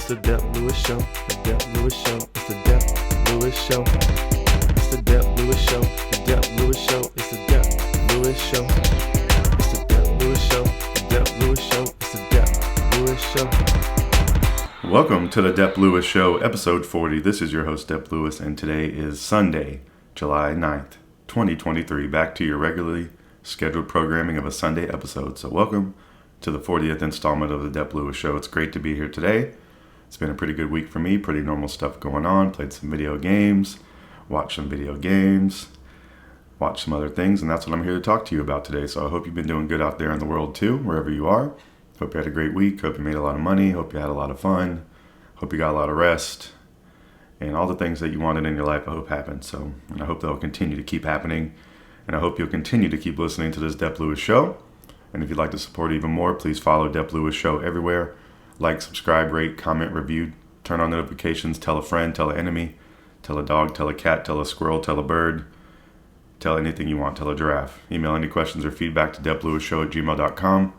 It's the Dep Lewis Show. The Dep Lewis Show. It's the Dep Lewis Show. It's the Dep Lewis Show. The Dep Lewis Show. It's the Dep Lewis Show. It's the Dep Lewis Show. The Dep Lewis Show. It's the Dep Lewis Show. Welcome to the Dep Lewis Show, episode 40. This is your host, Dep Lewis, and today is Sunday, July 9th, 2023. Back to your regularly scheduled programming of a Sunday episode. So welcome to the 40th installment of the Dep Lewis Show. It's great to be here today. It's been a pretty good week for me, pretty normal stuff going on. Played some video games, watched some video games, watched some other things, and that's what I'm here to talk to you about today. So I hope you've been doing good out there in the world too, wherever you are. Hope you had a great week. Hope you made a lot of money. Hope you had a lot of fun. Hope you got a lot of rest. And all the things that you wanted in your life, I hope happened. So, and I hope they'll continue to keep happening. And I hope you'll continue to keep listening to this Dep Lewis Show. And if you'd like to support even more, please follow Dep Lewis Show everywhere. Like, subscribe, rate, comment, review, turn on notifications, tell a friend, tell an enemy, tell a dog, tell a cat, tell a squirrel, tell a bird, tell anything you want, tell a giraffe. Email any questions or feedback to DepLewisShow@gmail.com.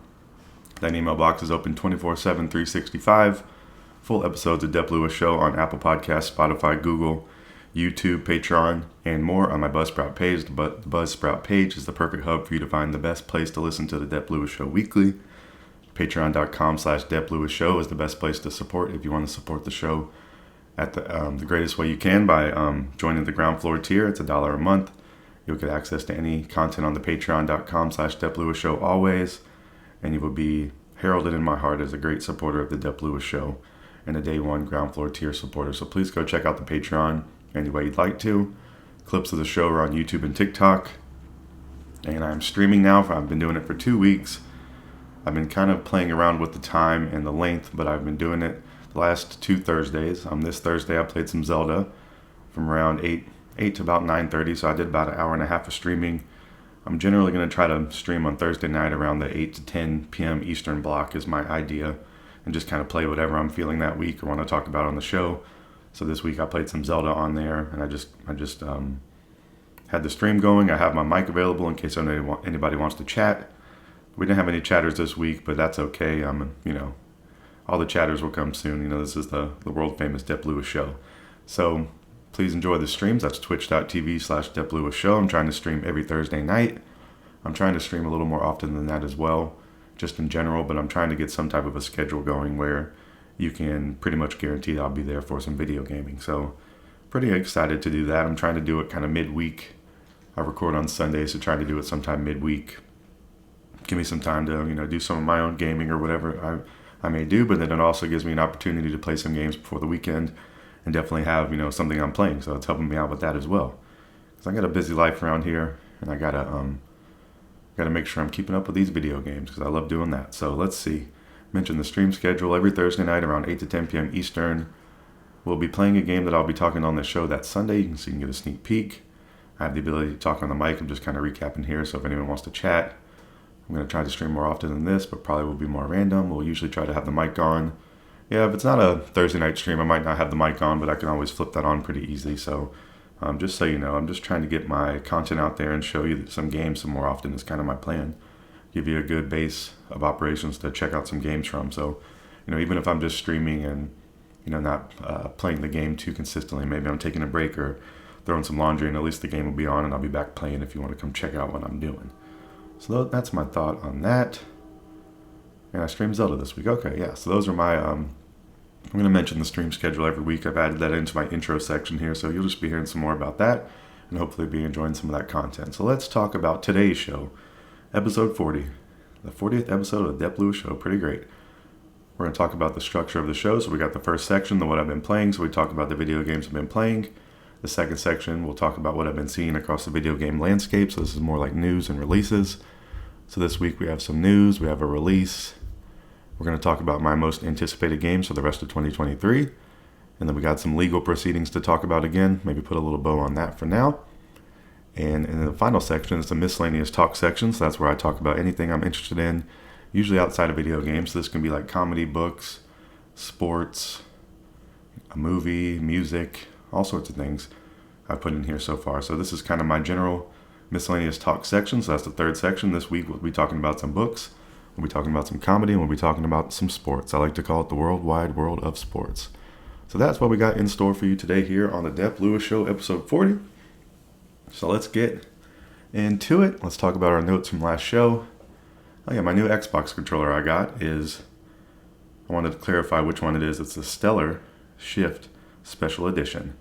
That email box is open 24/7, 365. Full episodes of Dep Lewis Show on Apple Podcasts, Spotify, Google, YouTube, Patreon, and more on my Buzzsprout page. The Buzzsprout page is the perfect hub for you to find the best place to listen to the Dep Lewis Show weekly. Patreon.com/DepLewisShow is the best place to support if you want to support the show at the greatest way you can by joining the ground floor tier. It's $1 a month. You'll get access to any content on the Patreon.com/DepLewisShow always, and you will be heralded in my heart as a great supporter of the Dep Lewis Show and a day one ground floor tier supporter. So please go check out the Patreon any way you'd like to. Clips of the show are on YouTube and TikTok. And I'm streaming now. I've been doing it for 2 weeks. I've been kind of playing around with the time and the length, but I've been doing it the last 2 Thursdays. This Thursday I played some Zelda from around 8 to about 9:30. So I did about an hour and a half of streaming. I'm generally going to try to stream on Thursday night around the 8 to 10 p.m. Eastern block is my idea. And just kind of play whatever I'm feeling that week or want to talk about on the show. So this week I played some Zelda on there, and I just had the stream going. I have my mic available in case anybody wants to chat. We didn't have any chatters this week, but that's okay. All the chatters will come soon. This is the world famous Dep Lewis Show. So please enjoy the streams. That's twitch.tv/DepLewisShow. I'm trying to stream every Thursday night. I'm trying to stream a little more often than that as well, just in general, but I'm trying to get some type of a schedule going where you can pretty much guarantee I'll be there for some video gaming. So pretty excited to do that. I'm trying to do it kind of midweek. I record on Sundays, so trying to do it sometime midweek. Give me some time to, do some of my own gaming or whatever I may do, but then it also gives me an opportunity to play some games before the weekend and definitely have, something I'm playing. So it's helping me out with that as well. Because I got a busy life around here, and I gotta make sure I'm keeping up with these video games because I love doing that. So let's see. Mention the stream schedule every Thursday night around 8 to 10 p.m. Eastern. We'll be playing a game that I'll be talking on the show that Sunday, so you can get a sneak peek. I have the ability to talk on the mic. I'm just kind of recapping here, so if anyone wants to chat, I'm going to try to stream more often than this, but probably will be more random. We'll usually try to have the mic on. Yeah, if it's not a Thursday night stream, I might not have the mic on, but I can always flip that on pretty easily. So just so you know, I'm just trying to get my content out there and show you some games some more often is kind of my plan. Give you a good base of operations to check out some games from. So, even if I'm just streaming and, not playing the game too consistently, maybe I'm taking a break or throwing some laundry and at least the game will be on and I'll be back playing if you want to come check out what I'm doing. So that's my thought on that. And I streamed Zelda this week. Okay, yeah. So those are my, I'm going to mention the stream schedule every week. I've added that into my intro section here. So you'll just be hearing some more about that and hopefully be enjoying some of that content. So let's talk about today's show. Episode 40, the 40th episode of the Dep Lewis Show. Pretty great. We're going to talk about the structure of the show. So we got the first section, what I've been playing. So we talk about the video games I've been playing. The second section, we'll talk about what I've been seeing across the video game landscape. So this is more like news and releases. So this week we have some news. We have a release. We're going to talk about my most anticipated games for the rest of 2023. And then we got some legal proceedings to talk about again. Maybe put a little bow on that for now. And in the final section is the miscellaneous talk section. So that's where I talk about anything I'm interested in, usually outside of video games. So this can be like comedy, books, sports, a movie, music, all sorts of things I've put in here so far. So this is kind of my general miscellaneous talk section. So that's the third section. This week we'll be talking about some books. We'll be talking about some comedy, and we'll be talking about some sports. I like to call it the worldwide world of sports. So that's what we got in store for you today here on the Dep Lewis Show, episode 40. So let's get into it. Let's talk about our notes from last show. Oh yeah, my new Xbox controller I got is, I wanted to clarify which one it is. It's the Stellar Shift Special Edition.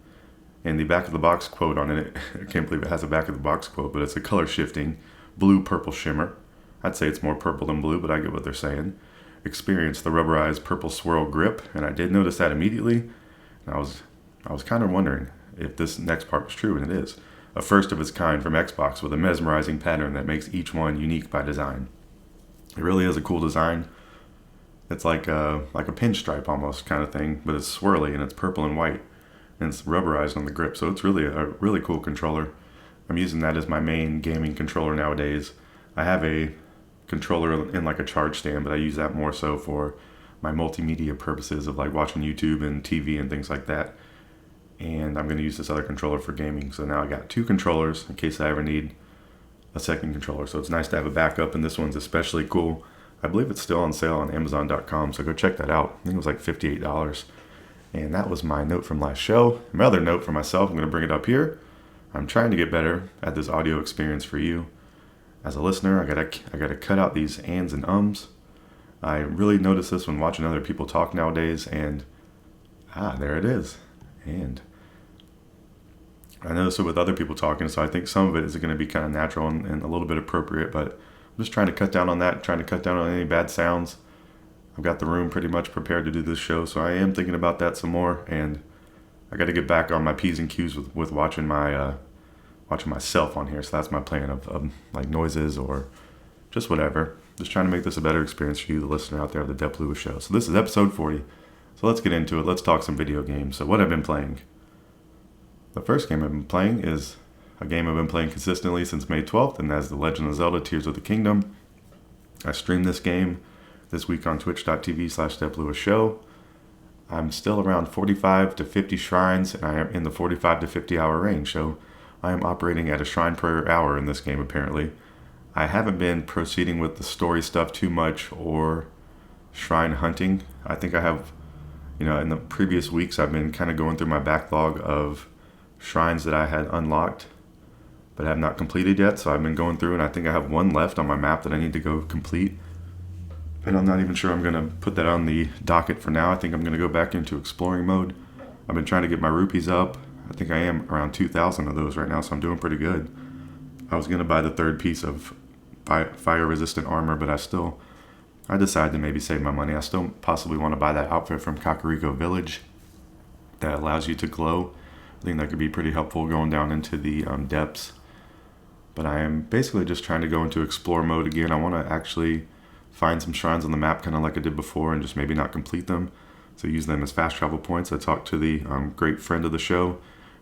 And the back of the box quote on it, I can't believe it has a back of the box quote, but it's a color shifting blue-purple shimmer. I'd say it's more purple than blue, but I get what they're saying. Experience the rubberized purple swirl grip, and I did notice that immediately. And I was kind of wondering if this next part was true, and it is. A first of its kind from Xbox with a mesmerizing pattern that makes each one unique by design. It really is a cool design. It's like a pinstripe almost kind of thing, but it's swirly and it's purple and white, and it's rubberized on the grip. So it's really a really cool controller. I'm using that as my main gaming controller nowadays. I have a controller in like a charge stand, but I use that more so for my multimedia purposes of like watching YouTube and TV and things like that. And I'm going to use this other controller for gaming. So now I got two controllers in case I ever need a second controller. So it's nice to have a backup, and this one's especially cool. I believe it's still on sale on Amazon.com, so go check that out. I think it was like $58. And that was my note from last show. My other note for myself, I'm going to bring it up here. I'm trying to get better at this audio experience for you. As a listener, I gotta cut out these ands and ums. I really notice this when watching other people talk nowadays, and there it is. And I notice it with other people talking, so I think some of it is going to be kind of natural and a little bit appropriate, but I'm just trying to cut down on that, trying to cut down on any bad sounds. I've got the room pretty much prepared to do this show, so I am thinking about that some more, and I got to get back on my P's and Q's with watching myself on here. So that's my plan of like noises or just whatever. Just trying to make this a better experience for you, the listener out there of the Dep Lewis Show. So this is episode 40. So let's get into it. Let's talk some video games. So what I've been playing. The first game I've been playing is a game I've been playing consistently since May 12th, and that's The Legend of Zelda Tears of the Kingdom. I streamed this game this week on twitch.tv/DepLewisShow. I'm still around 45 to 50 shrines, and I am in the 45 to 50 hour range, so I am operating at a shrine per hour in this game apparently. I haven't been proceeding with the story stuff too much or shrine hunting. I think I have, in the previous weeks I've been kind of going through my backlog of shrines that I had unlocked but have not completed yet. So I've been going through, and I think I have one left on my map that I need to go complete. And I'm not even sure I'm going to put that on the docket for now. I think I'm going to go back into exploring mode. I've been trying to get my rupees up. I think I am around 2,000 of those right now, so I'm doing pretty good. I was going to buy the third piece of fire-resistant armor, but I decided to maybe save my money. I still possibly want to buy that outfit from Kakariko Village that allows you to glow. I think that could be pretty helpful going down into the depths. But I am basically just trying to go into explore mode again. I want to actually find some shrines on the map, kind of like I did before, and just maybe not complete them. So use them as fast travel points. I talked to the great friend of the show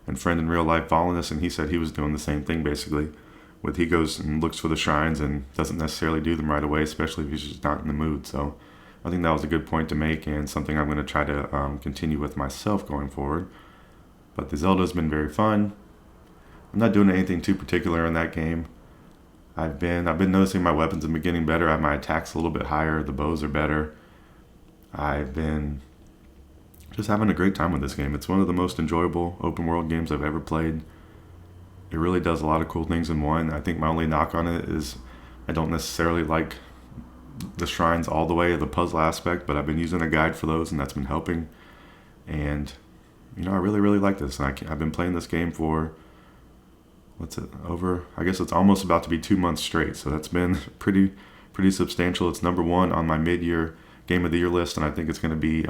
and friend in real life following this, and he said he was doing the same thing basically. He goes and looks for the shrines and doesn't necessarily do them right away, especially if he's just not in the mood. So I think that was a good point to make, and something I'm going to try to continue with myself going forward. But the Zelda's been very fun. I'm not doing anything too particular in that game. I've been noticing my weapons have been getting better. I have my attacks a little bit higher. The bows are better. I've been just having a great time with this game. It's one of the most enjoyable open world games I've ever played. It really does a lot of cool things in one. I think my only knock on it is I don't necessarily like the shrines all the way, the puzzle aspect, but I've been using a guide for those, and that's been helping. And I really, really like this. And I've been playing this game for, I guess it's almost about to be 2 months straight. So that's been pretty substantial. It's number one on my mid-year Game of the Year list, and I think it's going to be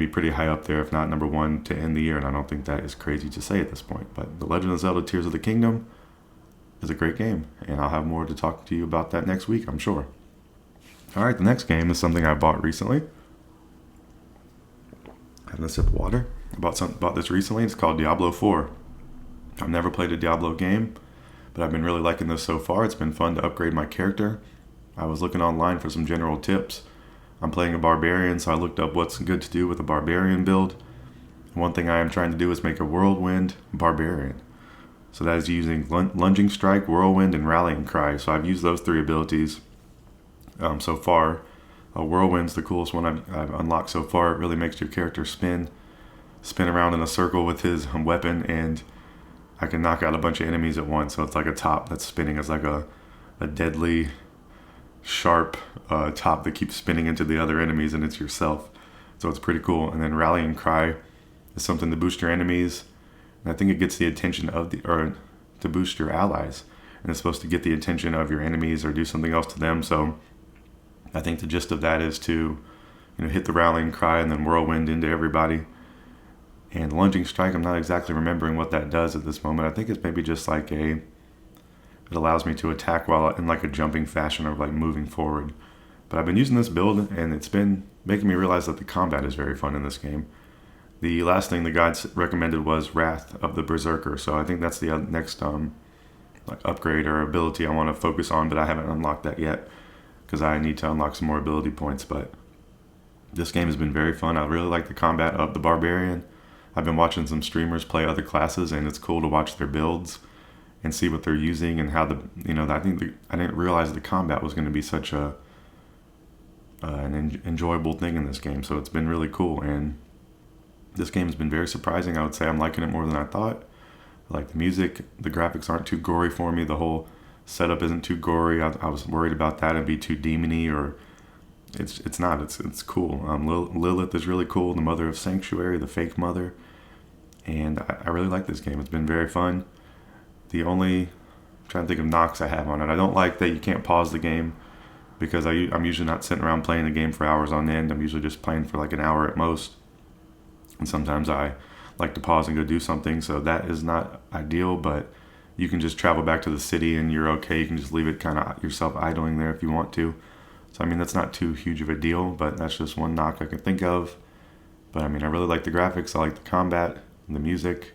pretty high up there, if not number one to end the year. And I don't think that is crazy to say at this point. But The Legend of Zelda Tears of the Kingdom is a great game, and I'll have more to talk to you about that next week, I'm sure. All right, the next game is something I bought recently. Having a sip of water. I bought this recently. It's called Diablo 4. I've never played a Diablo game, but I've been really liking this so far. It's been fun to upgrade my character. I was looking online for some general tips. I'm playing a barbarian, so I looked up what's good to do with a barbarian build. One thing I am trying to do is make a whirlwind barbarian. So that is using lunging strike, whirlwind, and rallying cry. So I've used those three abilities so far. Whirlwind's the coolest one I've unlocked so far. It really makes your character spin around in a circle with his weapon, and I can knock out a bunch of enemies at once. So it's like a top that's spinning. It's like a deadly, sharp top that keeps spinning into the other enemies, and it's yourself. So it's pretty cool. And then Rallying Cry is something to boost your enemies, and I think it gets the attention of or to boost your allies, and it's supposed to get the attention of your enemies or do something else to them. So I think the gist of that is to, hit the Rallying Cry and then whirlwind into everybody. And Lunging Strike, I'm not exactly remembering what that does at this moment. I think it's maybe just like it allows me to attack while in like a jumping fashion or like moving forward. But I've been using this build, and it's been making me realize that the combat is very fun in this game. The last thing the guides recommended was Wrath of the Berserker, so I think that's the next like upgrade or ability I want to focus on, but I haven't unlocked that yet because I need to unlock some more ability points. But this game has been very fun. I really like the combat of the Barbarian. I've been watching some streamers play other classes, and it's cool to watch their builds and see what they're using and how I didn't realize the combat was going to be such an enjoyable thing in this game. So it's been really cool, and this game has been very surprising. I would say I'm liking it more than I thought. I like the music. The graphics aren't too gory for me. The whole setup isn't too gory. I was worried about that. It'd be too demony, or it's not. It's cool. Lilith is really cool. The mother of Sanctuary, the fake mother. And I really like this game. It's been very fun. I'm trying to think of knocks I have on it. I don't like that you can't pause the game, because I'm usually not sitting around playing the game for hours on end. I'm usually just playing for like an hour at most. And sometimes I like to pause and go do something, so that is not ideal, but you can just travel back to the city and you're okay. You can just leave it kind of yourself idling there if you want to. So, that's not too huge of a deal, but that's just one knock I can think of. But, I really like the graphics. I like the combat, the music.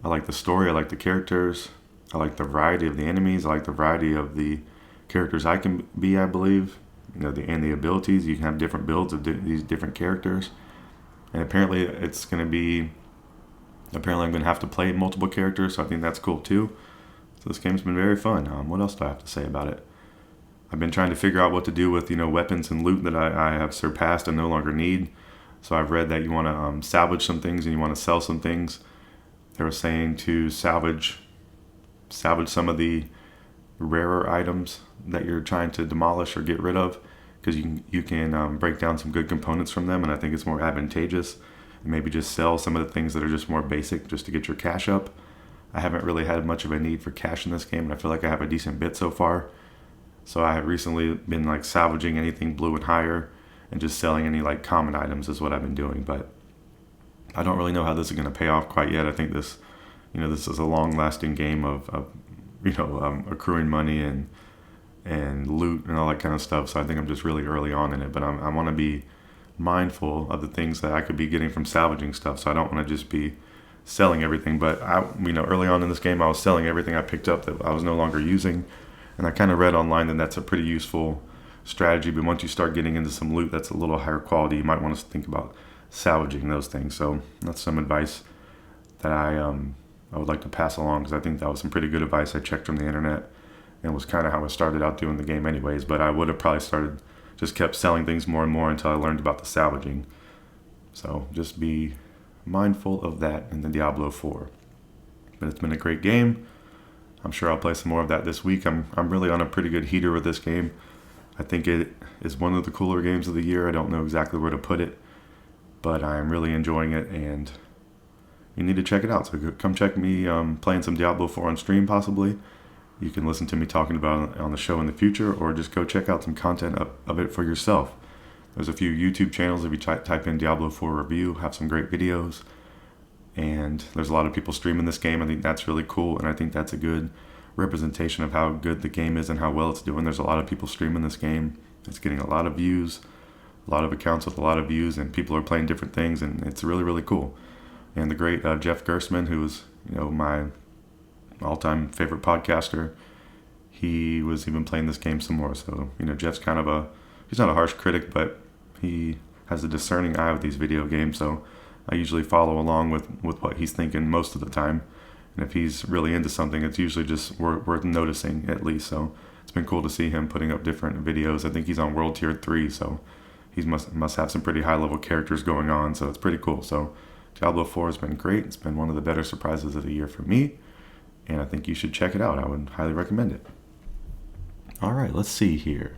I like the story. I like the characters. I like the variety of the enemies. I like the variety of the characters I can be, I believe. And the abilities. You can have different builds of these different characters. And apparently I'm going to have to play multiple characters, so I think that's cool too. So this game's been very fun. What else do I have to say about it? I've been trying to figure out what to do with weapons and loot that I have surpassed and no longer need. So I've read that you want to salvage some things and you want to sell some things. They were saying to salvage some of the rarer items that you're trying to demolish or get rid of, because you can break down some good components from them, and I think it's more advantageous. And maybe just sell some of the things that are just more basic just to get your cash up. I haven't really had much of a need for cash in this game, and I feel like I have a decent bit so far. So I have recently been like salvaging anything blue and higher and just selling any like common items is what I've been doing. But I don't really know how this is going to pay off quite yet. I think this is a long-lasting game of accruing money and loot and all that kind of stuff. So I think I'm just really early on in it, but I want to be mindful of the things that I could be getting from salvaging stuff. So I don't want to just be selling everything. But early on in this game, I was selling everything I picked up that I was no longer using, and I kind of read online that that's a pretty useful strategy. But once you start getting into some loot that's a little higher quality, you might want to think about salvaging those things. So that's some advice that I would like to pass along, because I think that was some pretty good advice I checked from the internet, and was kind of how I started out doing the game anyways. But I would have probably just kept selling things more and more until I learned about the salvaging. So just be mindful of that in the Diablo 4. But it's been a great game. I'm sure I'll play some more of that this week. I'm really on a pretty good heater with this game. I think it is one of the cooler games of the year. I don't know exactly where to put it, but I'm really enjoying it, and you need to check it out. So come check me playing some Diablo 4 on stream possibly. You can listen to me talking about it on the show in the future, or just go check out some content of it for yourself. There's a few YouTube channels. If you type in Diablo 4 review, have some great videos. And there's a lot of people streaming this game. I think that's really cool, and I think that's a good representation of how good the game is and how well it's doing. There's a lot of people streaming this game. It's getting a lot of views, a lot of accounts with a lot of views, and people are playing different things, and it's really, really cool. And the great Jeff Gerstmann, who is my all-time favorite podcaster, he was even playing this game some more. So Jeff's kind of he's not a harsh critic, but he has a discerning eye with these video games. So I usually follow along with what he's thinking most of the time. And if he's really into something, it's usually just worth noticing at least. So it's been cool to see him putting up different videos. I think he's on World Tier 3, so he must have some pretty high-level characters going on, so it's pretty cool. So Diablo 4 has been great. It's been one of the better surprises of the year for me, and I think you should check it out. I would highly recommend it. All right, let's see here.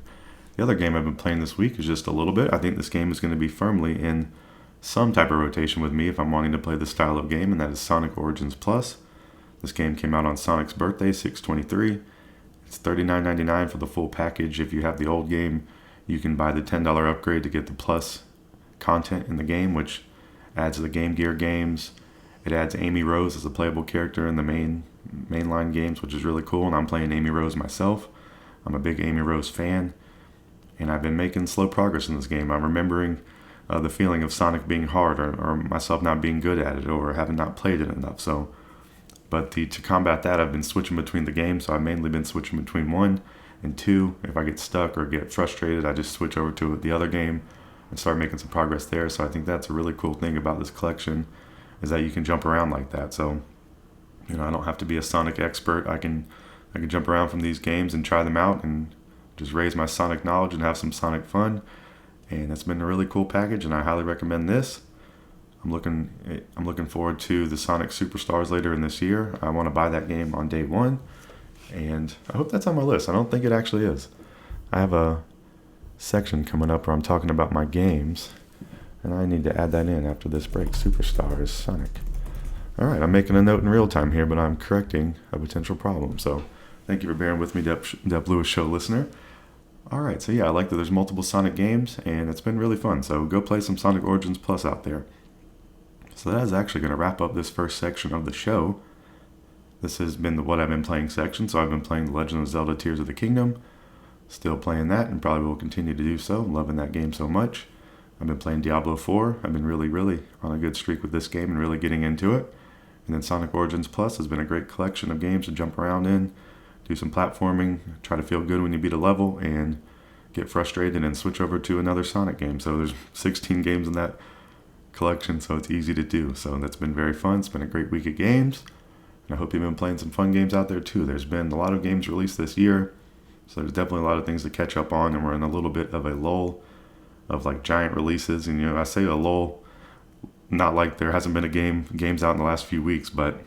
The other game I've been playing this week is just a little bit. I think this game is going to be firmly in some type of rotation with me if I'm wanting to play this style of game, and that is Sonic Origins Plus. This game came out on Sonic's birthday, 6/23. It's $39.99 for the full package. If you have the old game, you can buy the $10 upgrade to get the Plus content in the game, which adds the Game Gear games. It adds Amy Rose as a playable character in the mainline games, which is really cool, and I'm playing Amy Rose myself. I'm a big Amy Rose fan, and I've been making slow progress in this game. I'm remembering the feeling of Sonic being hard, or myself not being good at it, or having not played it enough. But to combat that, I've been switching between the games, so I've mainly been switching between 1 and 2. If I get stuck or get frustrated, I just switch over to the other game and start making some progress there. So I think that's a really cool thing about this collection, is that you can jump around like that. So, I don't have to be a Sonic expert. I can jump around from these games and try them out and just raise my Sonic knowledge and have some Sonic fun. And it's been a really cool package, and I highly recommend this. I'm looking forward to the Sonic Superstars later in this year. I want to buy that game on day one, and I hope that's on my list. I don't think it actually is. I have a section coming up where I'm talking about my games, and I need to add that in after this break. Superstars, Sonic. All right, I'm making a note in real time here, but I'm correcting a potential problem. So thank you for bearing with me, Dep Lewis Show listener. All right, so yeah, I like that there's multiple Sonic games, and it's been really fun. So go play some Sonic Origins Plus out there. So that is actually going to wrap up this first section of the show. This has been the What I've Been Playing section. So I've been playing The Legend of Zelda Tears of the Kingdom. Still playing that, and probably will continue to do so. Loving that game so much. I've been playing Diablo 4. I've been really on a good streak with this game and really getting into it. And then Sonic Origins Plus has been a great collection of games to jump around in, do some platforming, try to feel good when you beat a level, and get frustrated and switch over to another Sonic game. So there's 16 games in that collection, so it's easy to do. So that's been very fun. It's been a great week of games, and I hope you've been playing some fun games out there too. There's been a lot of games released this year, so there's definitely a lot of things to catch up on, and we're in a little bit of a lull of like giant releases. And I say a lull, not like there hasn't been games out in the last few weeks, but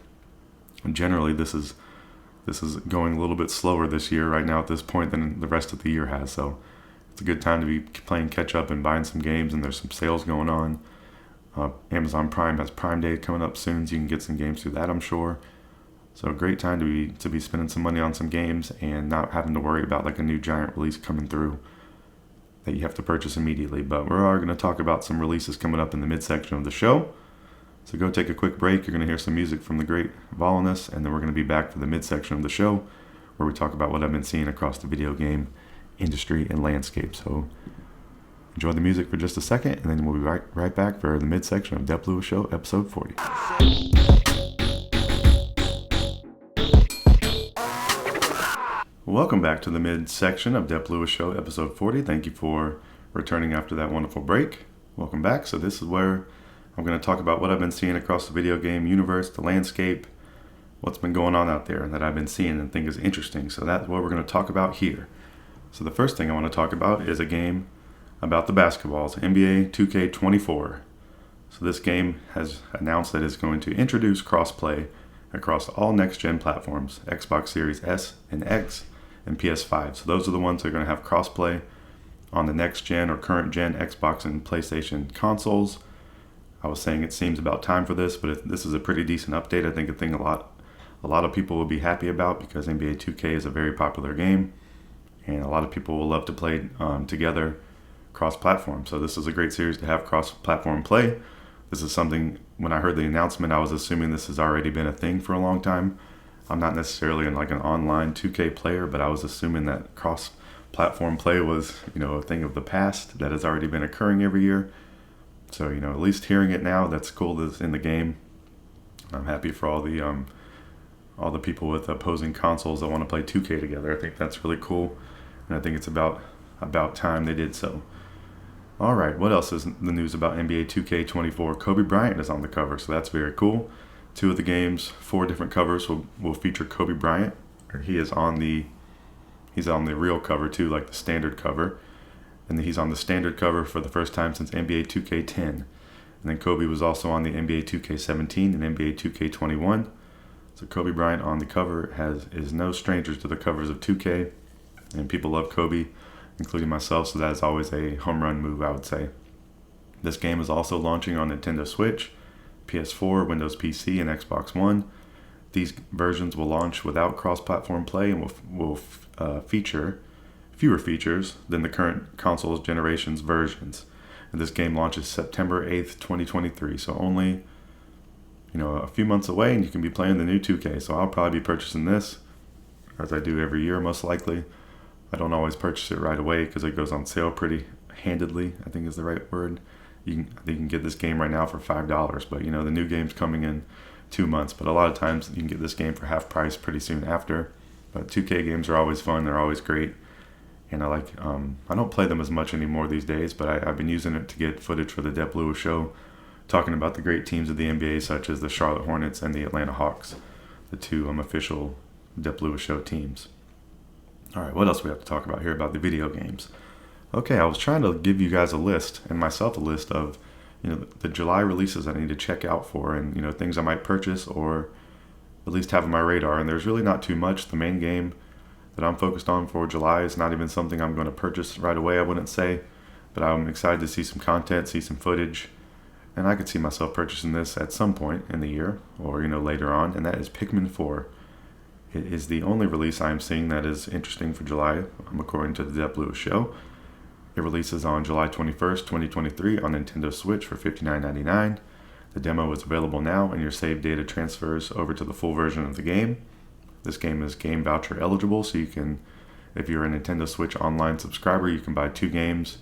generally this is going a little bit slower this year right now at this point than the rest of the year has. So it's a good time to be playing catch up and buying some games, and there's some sales going on. Amazon Prime has Prime Day coming up soon, so you can get some games through that, I'm sure. So a great time to be spending some money on some games and not having to worry about like a new giant release coming through that you have to purchase immediately. But we are going to talk about some releases coming up in the midsection of the show. So go take a quick break. You're going to hear some music from the great Volanus, and then we're going to be back for the midsection of the show where we talk about what I've been seeing across the video game industry and landscape. So enjoy the music for just a second, and then we'll be right back for the midsection of Dep Lewis Show, episode 40. Welcome back to the midsection of Dep Lewis Show, episode 40. Thank you for returning after that wonderful break. Welcome back. So this is where I'm going to talk about what I've been seeing across the video game universe, the landscape, what's been going on out there that I've been seeing and think is interesting. So that's what we're going to talk about here. So the first thing I want to talk about is a game about the basketballs, NBA 2K24. So this game has announced that it's going to introduce crossplay across all next-gen platforms, Xbox Series S and X and PS5. So those are the ones that are going to have crossplay on the next-gen or current-gen Xbox and PlayStation consoles. I was saying it seems about time for this, but this is a pretty decent update. I think a lot of people will be happy about, because NBA 2K is a very popular game, and a lot of people will love to play together cross-platform. So this is a great series to have cross-platform play. This is something, when I heard the announcement, I was assuming this has already been a thing for a long time. I'm not necessarily an online 2K player, but I was assuming that cross-platform play was, a thing of the past that has already been occurring every year. So, at least hearing it now, that's cool that's in the game. I'm happy for all the people with opposing consoles that want to play 2K together. I think that's really cool, and I think it's about time they did so. All right, what else is the news about NBA 2K24? Kobe Bryant is on the cover, so that's very cool. 2 of the game's 4 different covers will feature Kobe Bryant. He is on the He's on the real cover too, like the standard cover. And he's on the standard cover for the first time since NBA 2K10. And then Kobe was also on the NBA 2K17 and NBA 2K21. So Kobe Bryant on the cover is no stranger to the covers of 2K. And people love Kobe, including myself, so that is always a home run move, I would say. This game is also launching on Nintendo Switch, PS4, Windows PC, and Xbox One. These versions will launch without cross-platform play and will feature fewer features than the current console's generation's versions. And this game launches September 8th, 2023, so only a few months away, and you can be playing the new 2K. So I'll probably be purchasing this, as I do every year most likely. I don't always purchase it right away because it goes on sale pretty handedly, I think is the right word. I think you can get this game right now for $5, but the new game's coming in 2 months. But a lot of times you can get this game for half price pretty soon after. But 2K games are always fun, they're always great. And I don't play them as much anymore these days, but I've been using it to get footage for the Dep Lewis Show, talking about the great teams of the NBA, such as the Charlotte Hornets and the Atlanta Hawks, the two official Dep Lewis Show teams. All right, what else we have to talk about here about the video games? Okay, I was trying to give you guys a list, and myself a list of the July releases I need to check out for, and things I might purchase or at least have on my radar. And there's really not too much. The main game that I'm focused on for July is not even something I'm going to purchase right away, I wouldn't say, but I'm excited to see some content, see some footage, and I could see myself purchasing this at some point in the year or later on, and that is Pikmin 4. It is the only release I am seeing that is interesting for July, according to the Dep Lewis Show. It releases on July 21st, 2023 on Nintendo Switch for $59.99. The demo is available now, and your save data transfers over to the full version of the game. This game is game voucher eligible, so you can, if you're a Nintendo Switch Online subscriber, you can buy 2 games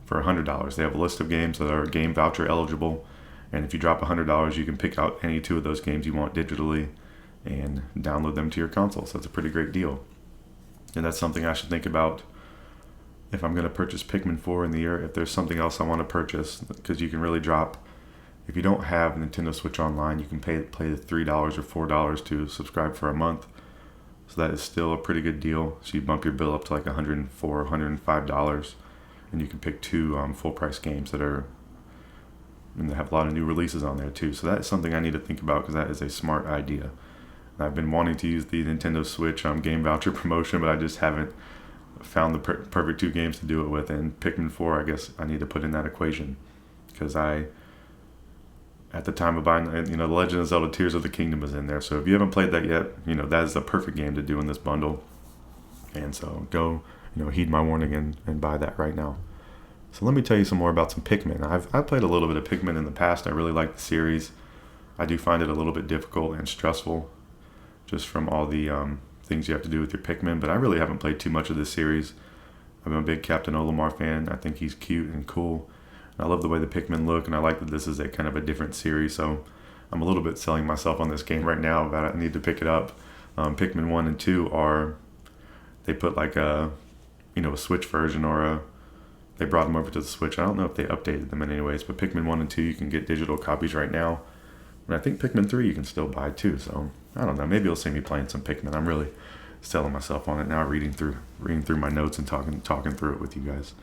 for $100. They have a list of games that are game voucher eligible, and if you drop $100, you can pick out any 2 of those games you want digitally and download them to your console. So that's a pretty great deal. And that's something I should think about if I'm going to purchase Pikmin 4 in the year, if there's something else I want to purchase, because you can really drop, if you don't have Nintendo Switch Online, you can play the $3 or $4 to subscribe for a month. So that is still a pretty good deal. So you bump your bill up to like $104, $105, and you can pick 2 full price games that they have a lot of new releases on there too. So that is something I need to think about, because that is a smart idea. And I've been wanting to use the Nintendo Switch game voucher promotion, but I just haven't found the perfect 2 games to do it with. And Pikmin 4, I guess I need to put in that equation, because at the time of buying, The Legend of Zelda Tears of the Kingdom is in there. So if you haven't played that yet, that is the perfect game to do in this bundle. And so go, heed my warning and buy that right now. So let me tell you some more about some Pikmin. I've played a little bit of Pikmin in the past. I really like the series. I do find it a little bit difficult and stressful, just from all the things you have to do with your Pikmin. But I really haven't played too much of this series. I'm a big Captain Olimar fan. I think he's cute and cool. I love the way the Pikmin look, and I like that this is a kind of a different series, so I'm a little bit selling myself on this game right now, but I need to pick it up. Pikmin 1 and 2 they put like a Switch version, they brought them over to the Switch. I don't know if they updated them in any ways, but Pikmin 1 and 2 you can get digital copies right now, and I think Pikmin 3 you can still buy too, so I don't know, maybe you'll see me playing some Pikmin. I'm really selling myself on it now, reading through my notes and talking through it with you guys.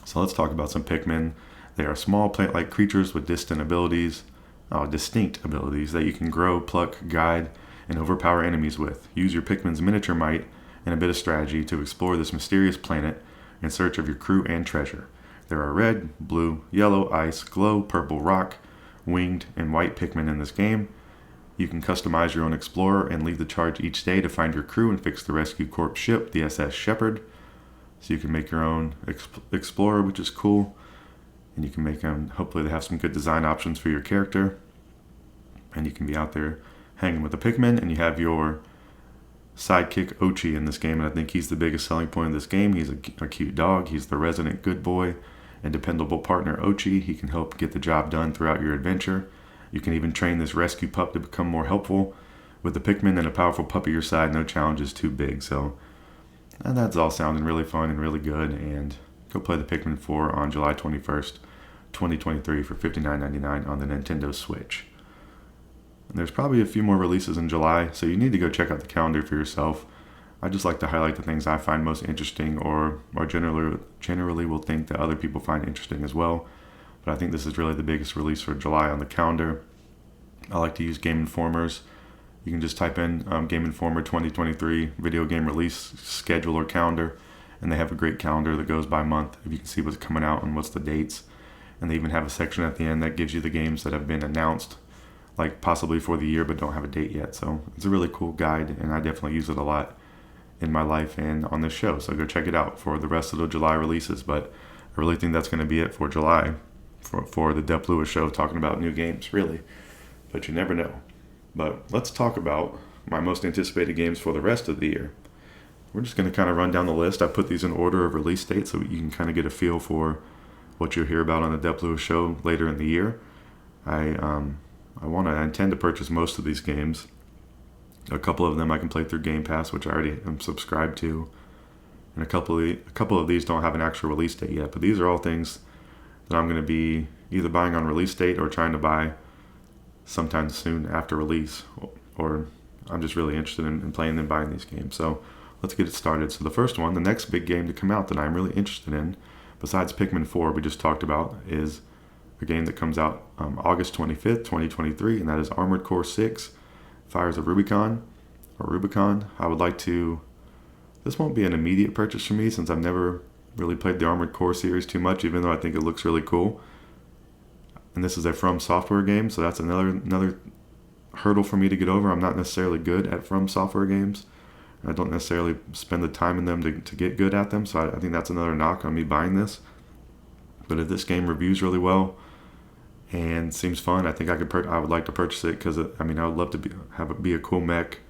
So let's talk about some Pikmin. They are small plant-like creatures with distinct abilities that you can grow, pluck, guide, and overpower enemies with. Use your Pikmin's miniature might and a bit of strategy to explore this mysterious planet in search of your crew and treasure. There are red, blue, yellow, ice, glow, purple, rock, winged, and white Pikmin in this game. You can customize your own explorer and lead the charge each day to find your crew and fix the Rescue Corps ship, the SS Shepherd. So you can make your own explorer, which is cool. And you can make them, hopefully they have some good design options for your character. And you can be out there hanging with the Pikmin. And you have your sidekick Ochi in this game. And I think he's the biggest selling point of this game. He's a cute dog. He's the resident good boy and dependable partner Ochi. He can help get the job done throughout your adventure. You can even train this rescue pup to become more helpful. With the Pikmin and a powerful pup at your side, no challenge is too big. So and that's all sounding really fun and really good. And go play the Pikmin 4 on July 21st, 2023 for $59.99 on the Nintendo Switch. And there's probably a few more releases in July, so you need to go check out the calendar for yourself. I just like to highlight the things I find most interesting, or generally will think that other people find interesting as well. But I think this is really the biggest release for July on the calendar. I like to use Game Informers. You can just type in Game Informer 2023 video game release schedule or calendar, and they have a great calendar that goes by month. If you can see what's coming out and what's the dates, and they even have a section at the end that gives you the games that have been announced, like possibly for the year but don't have a date yet. So it's a really cool guide, and I definitely use it a lot in my life and on this show. So go check it out for the rest of the July releases. But I really think that's going to be it for July for the Dep Lewis Show, talking about new games, really. But you never know. But let's talk about my most anticipated games for the rest of the year. We're just going to kind of run down the list. I put these in order of release date so you can kind of get a feel for what you'll hear about on the Dep Lewis Show later in the year. I intend to purchase most of these games. A couple of them I can play through Game Pass, which I already am subscribed to, and a couple of these don't have an actual release date yet. But these are all things that I'm going to be either buying on release date or trying to buy sometime soon after release, or I'm just really interested in playing and buying these games. So let's get it started. So the first one, the next big game to come out that I'm really interested in, besides Pikmin 4 we just talked about, is a game that comes out August 25th, 2023, and that is Armored Core 6, Fires of Rubicon. I would like to... This won't be an immediate purchase for me since I've never really played the Armored Core series too much, even though I think it looks really cool. And this is a From Software game, so that's another hurdle for me to get over. I'm not necessarily good at From Software games. I don't necessarily spend the time in them to get good at them, so I think that's another knock on me buying this. But if this game reviews really well and seems fun, I think I would like to purchase it, because I would love to have it be a cool mech,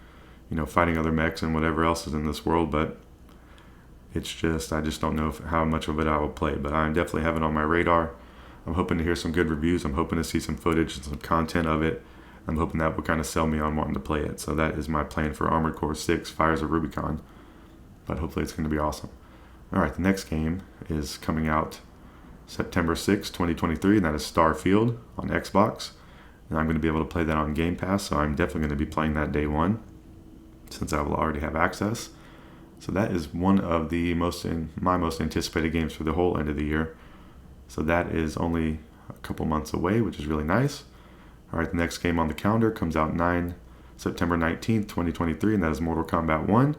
fighting other mechs and whatever else is in this world. But it's just, I just don't know how much of it I will play. But I definitely have it on my radar. I'm hoping to hear some good reviews. I'm hoping to see some footage and some content of it. I'm hoping that will kind of sell me on wanting to play it. So that is my plan for Armored Core 6, Fires of Rubicon. But hopefully it's going to be awesome. All right, the next game is coming out September 6, 2023, and that is Starfield on Xbox. And I'm going to be able to play that on Game Pass, so I'm definitely going to be playing that day one, since I will already have access. So that is one of my most anticipated games for the whole end of the year. So that is only a couple months away, which is really nice. All right, the next game on the calendar comes out September 19th, 2023, and that is Mortal Kombat 1.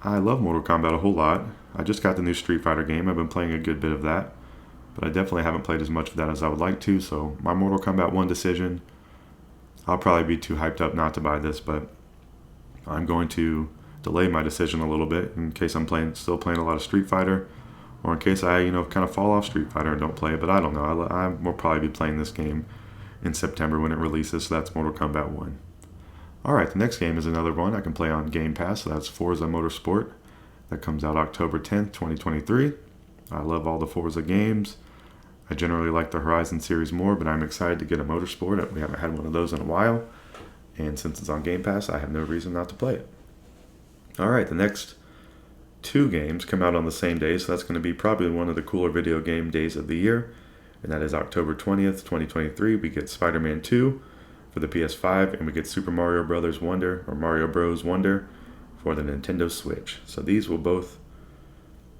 I love Mortal Kombat a whole lot. I just got the new Street Fighter game. I've been playing a good bit of that, but I definitely haven't played as much of that as I would like to. So my Mortal Kombat 1 decision, I'll probably be too hyped up not to buy this, but I'm going to delay my decision a little bit in case I'm still playing a lot of Street Fighter, or in case I kind of fall off Street Fighter and don't play it. But I don't know. I will probably be playing this game in September when it releases. So that's Mortal Kombat 1. All right, the next game is another one I can play on Game Pass. So that's Forza Motorsport. That comes out October 10th, 2023. I love all the Forza games. I generally like the Horizon series more, but I'm excited to get a Motorsport. We haven't had one of those in a while. And since it's on Game Pass, I have no reason not to play it. All right, the next two games come out on the same day, so that's going to be probably one of the cooler video game days of the year. And that is October 20th, 2023. We get Spider-Man 2 for the PS5, and we get Super Mario Bros. Wonder for the Nintendo Switch. So these will both...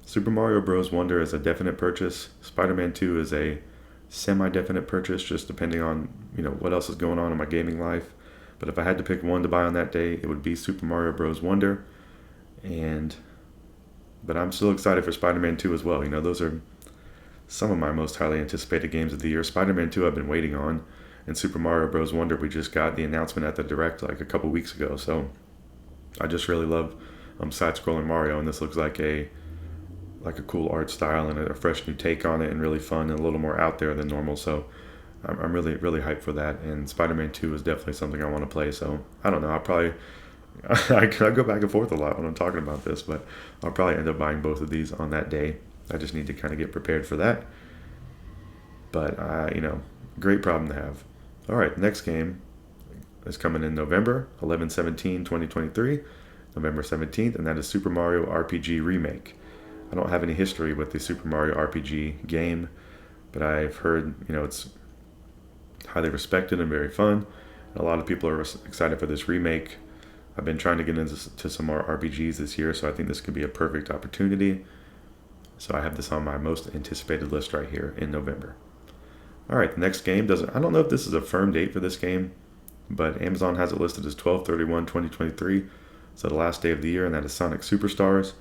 Super Mario Bros. Wonder is a definite purchase. Spider-Man 2 is a semi-definite purchase, just depending on what else is going on in my gaming life. But if I had to pick one to buy on that day, it would be Super Mario Bros. Wonder. But I'm still excited for Spider-Man 2 as well. Those are some of my most highly anticipated games of the year. Spider-Man 2 I've been waiting on, and Super Mario Bros. Wonder, we just got the announcement at the Direct like a couple weeks ago. So I just really love side-scrolling Mario, and this looks like a cool art style and a fresh new take on it, and really fun and a little more out there than normal. So I'm really, really hyped for that. And Spider-Man 2 is definitely something I want to play. So I don't know. I'll probably... I go back and forth a lot when I'm talking about this, but I'll probably end up buying both of these on that day. I just need to kind of get prepared for that. But, great problem to have. All right, next game is coming in November 11/17/2023, November 17th, and that is Super Mario RPG Remake. I don't have any history with the Super Mario RPG game, but I've heard, it's highly respected and very fun. A lot of people are excited for this remake. I've been trying to get into some more RPGs this year, so I think this could be a perfect opportunity. So I have this on my most anticipated list right here in November. All right, the next game I don't know if this is a firm date for this game, but Amazon has it listed as 12/31/2023, so the last day of the year, and that is Sonic Superstars.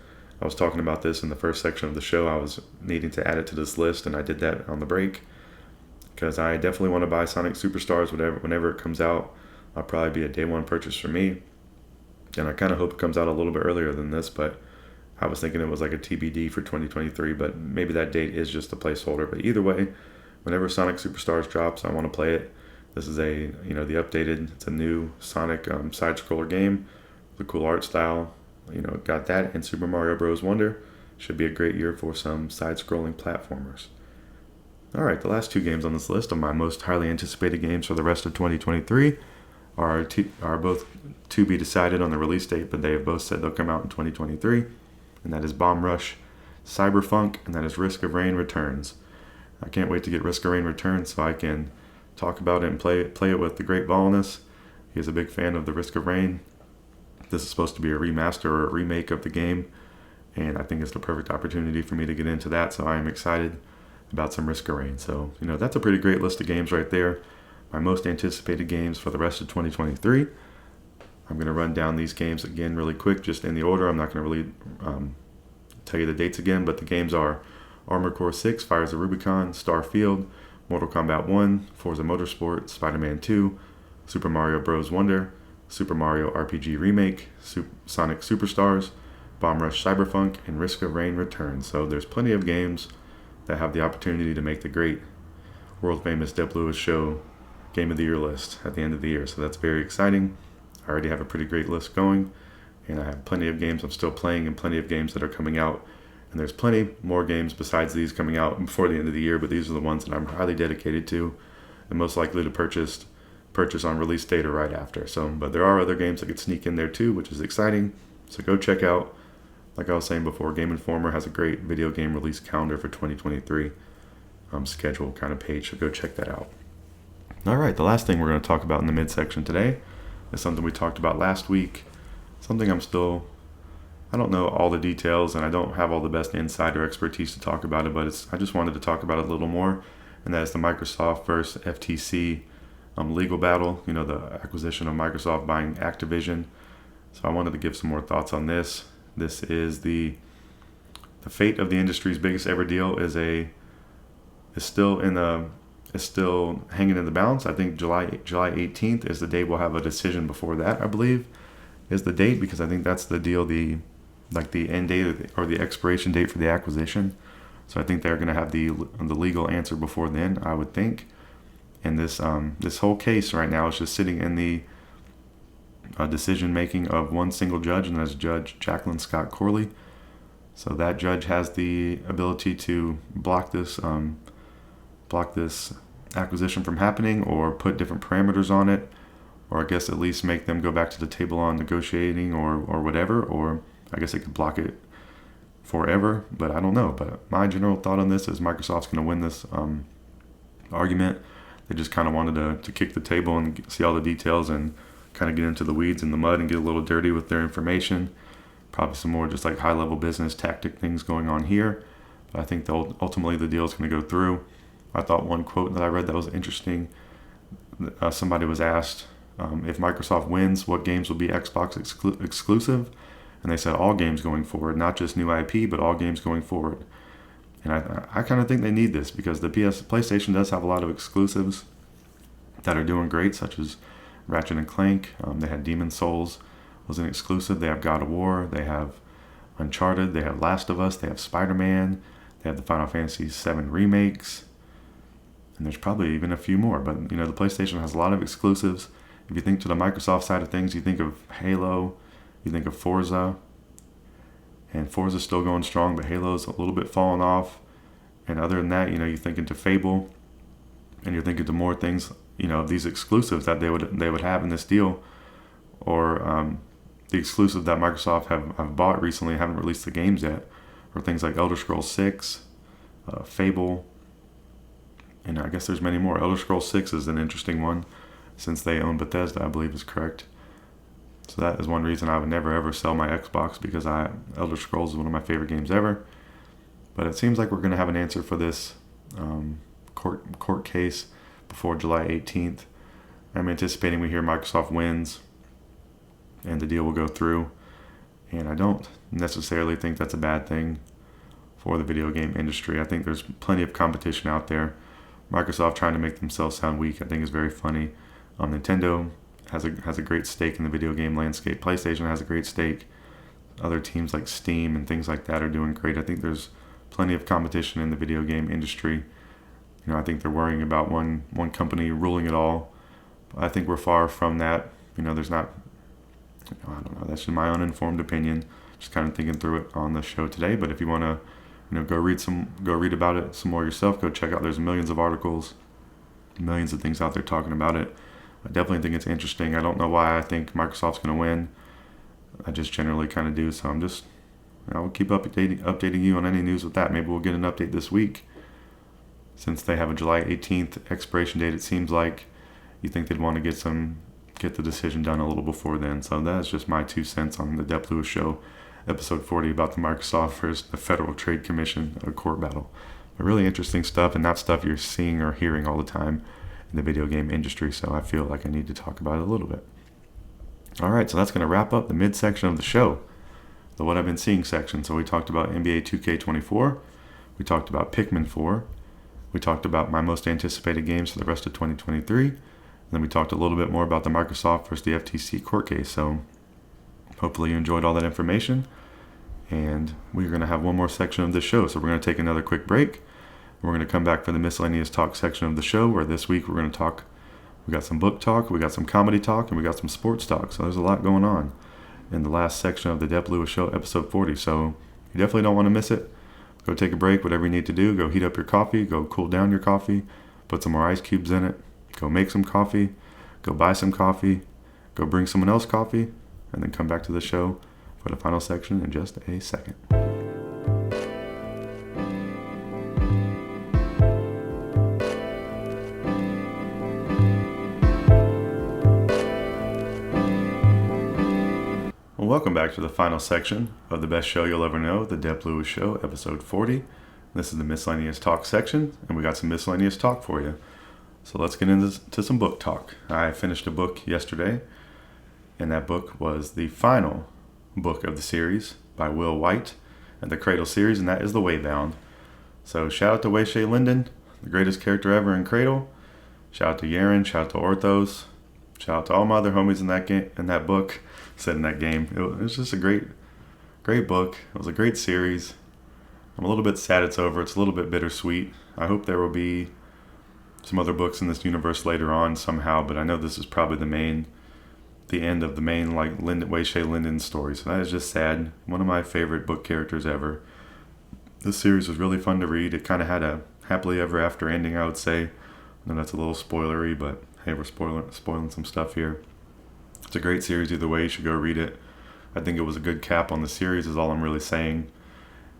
I was talking about this in the first section of the show. I was needing to add it to this list, and I did that on the break because I definitely want to buy Sonic Superstars whenever it comes out. I'll probably be a day one purchase for me, and I kind of hope it comes out a little bit earlier than this, but I was thinking it was like a TBD for 2023, but maybe that date is just a placeholder. But either way, whenever Sonic Superstars drops, I want to play it. This is it's a new Sonic side-scroller game with a cool art style. Got that and Super Mario Bros. Wonder. Should be a great year for some side-scrolling platformers. All right, the last two games on this list of my most highly anticipated games for the rest of 2023 are both to be decided on the release date, but they have both said they'll come out in 2023, and that is Bomb Rush Cyberfunk, and that is Risk of Rain Returns. I can't wait to get Risk of Rain Returns so I can talk about it and play it with the great Volnus. He is a big fan of the Risk of Rain. This is supposed to be a remaster or a remake of the game, and I think it's the perfect opportunity for me to get into that, so I am excited about some Risk of Rain. So, that's a pretty great list of games right there. My most anticipated games for the rest of 2023. I'm going to run down these games again really quick, just in the order. I'm not going to really tell you the dates again, but the games are Armored Core 6, Fires of Rubicon, Starfield, Mortal Kombat 1, Forza Motorsport, Spider-Man 2, Super Mario Bros. Wonder, Super Mario RPG Remake, Sonic Superstars, Bomb Rush Cyberfunk, and Risk of Rain Returns. So there's plenty of games that have the opportunity to make the great world-famous Dep Lewis Show Game of the Year list at the end of the year. So that's very exciting. I already have a pretty great list going, and I have plenty of games I'm still playing and plenty of games that are coming out. And there's plenty more games besides these coming out before the end of the year, but these are the ones that I'm highly dedicated to and most likely to purchase on release date or right after. But there are other games that could sneak in there too, which is exciting. So go check out, like I was saying before, Game Informer has a great video game release calendar for 2023 schedule kind of page, so go check that out. All right, the last thing we're going to talk about in the midsection today is something we talked about last week, something I don't know all the details, and I don't have all the best insight or expertise to talk about it, but I just wanted to talk about it a little more, and that is the Microsoft versus FTC legal battle, the acquisition of Microsoft buying Activision. So I wanted to give some more thoughts on this. This is the fate of the industry's biggest ever deal is still hanging in the balance. I think July 18th is the day we'll have a decision. Before that, I believe, is the date, because I think that's the deal, the end date or the expiration date for the acquisition. So I think they're going to have the legal answer before then, I would think. And this whole case right now is just sitting in the decision making of one single judge, and that's Judge Jacqueline Scott Corley. So that judge has the ability to block this acquisition from happening, or put different parameters on it, or I guess at least make them go back to the table on negotiating or whatever, or I guess it could block it forever, but I don't know. But my general thought on this is Microsoft's going to win this argument. They just kind of wanted to kick the table and see all the details and kind of get into the weeds and the mud and get a little dirty with their information. Probably some more just like high-level business tactic things going on here. But I think ultimately the deal is going to go through. I thought one quote that I read that was interesting. Somebody was asked if Microsoft wins, what games will be Xbox exclusive? And they said all games going forward, not just new IP, but all games going forward. And I kind of think they need this, because the PlayStation does have a lot of exclusives that are doing great, such as Ratchet and Clank. They had Demon's Souls was an exclusive. They have God of War. They have Uncharted. They have Last of Us. They have Spider-Man. They have the Final Fantasy VII remakes. And there's probably even a few more. But, the PlayStation has a lot of exclusives. If you think to the Microsoft side of things, you think of Halo. You think of Forza. And Forza's still going strong, but Halo's a little bit falling off. And other than that, you think into Fable, and you're thinking to more things, these exclusives that they would have in this deal, or the exclusive that Microsoft have bought recently, haven't released the games yet, or things like Elder Scrolls 6, Fable, and I guess there's many more. Elder Scrolls 6 is an interesting one, since they own Bethesda, I believe is correct. So that is one reason I would never ever sell my Xbox, because Elder Scrolls is one of my favorite games ever. But it seems like we're going to have an answer for this court case before July 18th. I'm anticipating we hear Microsoft wins and the deal will go through. And I don't necessarily think that's a bad thing for the video game industry. I think there's plenty of competition out there. Microsoft trying to make themselves sound weak, I think, is very funny. Nintendo has a great stake in the video game landscape. PlayStation has a great stake. Other teams like Steam and things like that are doing great. I think there's plenty of competition in the video game industry. I think they're worrying about one company ruling it all. I think we're far from that. There's not. I don't know. That's just my uninformed opinion. Just kind of thinking through it on the show today. But if you want to, go read about it some more yourself. Go check out. There's millions of articles, millions of things out there talking about it. I definitely think it's interesting. I don't know why I think Microsoft's going to win. I just generally kind of do. So I'll keep updating you on any news with that. Maybe we'll get an update this week. Since they have a July 18th expiration date, it seems like you think they'd want to get the decision done a little before then. So that's just my 2 cents on the Dep Lewis Show, episode 40, about the Microsoft versus the Federal Trade Commission, a court battle. But really interesting stuff, and not stuff you're seeing or hearing all the time in the video game industry. So I feel like I need to talk about it a little bit. All right, so that's going to wrap up the mid-section of the show, the What I've Been Seeing section. So we talked about NBA 2K24. We talked about Pikmin 4. We talked about my most anticipated games for the rest of 2023. And then we talked a little bit more about the Microsoft versus the FTC court case. So hopefully you enjoyed all that information. And we're going to have one more section of this show. So we're going to take another quick break. We're going to come back for the Miscellaneous Talk section of the show, where this week we're going to talk. We got some book talk, we got some comedy talk, and we got some sports talk. So there's a lot going on in the last section of the Dep Lewis Show, episode 40. So you definitely don't want to miss it. Go take a break, whatever you need to do. Go heat up your coffee. Go cool down your coffee. Put some more ice cubes in it. Go make some coffee. Go buy some coffee. Go bring someone else coffee. And then come back to the show for the final section in just a second. Welcome back to the final section of the best show you'll ever know, the Dep Lewis Show, episode 40. This is the Miscellaneous Talk section, and we got some miscellaneous talk for you. So let's get into some book talk. I finished a book yesterday, and that book was the final book of the series by Will Wight and the Cradle series, and that is the Waybound. So shout out to Wei Shay Linden, the greatest character ever in Cradle. Shout out to Yaren, shout out to Orthos. Shout out to all my other homies in that book. Said in that game. It was just a great book. It was a great series. I'm a little bit sad it's over. It's a little bit bittersweet. I hope there will be some other books in this universe later on somehow, but I know this is probably the end of the main Wei Shay Linden story. So that is just sad. One of my favorite book characters ever. This series was really fun to read. It kind of had a happily ever after ending, I would say. I know that's a little spoilery, but hey, we're spoiling some stuff here. It's a great series either way. You should go read it. I think it was a good cap on the series is all I'm really saying.